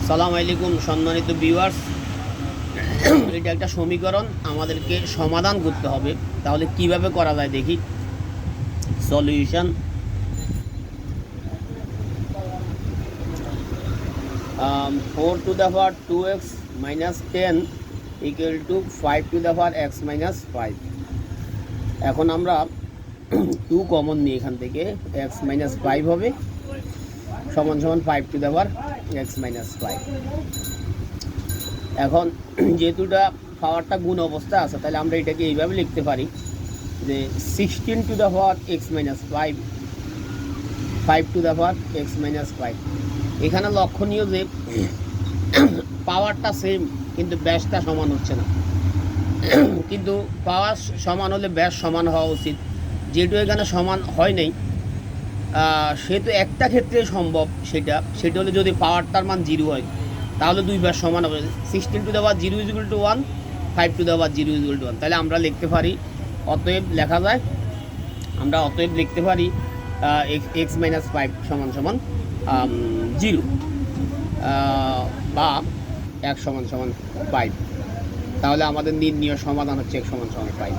সালাম আলাইকুম সম্মানিত ভিউয়ার্স। এটা একটা সমীকরণ আমাদেরকে সমাধান করতে হবে, তাহলে কিভাবে করা যায় দেখি। Solution 4 to the power 2x minus 10 equal to 5 to the power x minus 5। এখন আমরা 2 কমন নিই, এখান থেকে x minus 5 হবে সমান সমান 5 to the power x minus 5। এখন যেহেতুটা পাওয়ারটা গুণ অবস্থা আছে, তাহলে আমরা এটাকে এইভাবে লিখতে পারি যে 16 to the power x minus 5 5 to the power x minus 5। এখানে লক্ষণীয় যে পাওয়ারটা সেম কিন্তু ব্যাসটা সমান হচ্ছে না, কিন্তু পাওয়ার সমান হলে ব্যাস সমান হওয়া উচিত। যেহেতু এখানে সমান হয় নাই, সেহেতু একটা ক্ষেত্রে সম্ভব, সেটা হলে যদি পাওয়ারটার মান 0 হয় তাহলে দুই ব্যাস সমান হবে। 16 to the power 0 is equal to 1, 5 to the power 0 is equal to 1। তাহলে আমরা লিখতে পারি, অতএব লেখা যায়, আমরা অতএব লিখতে পারি x minus 5 সমান সমান 0 বা 1 সমান সমান 5। তাহলে আমাদের নির্ণীয় সমাধান হচ্ছে x সমান সমান 5।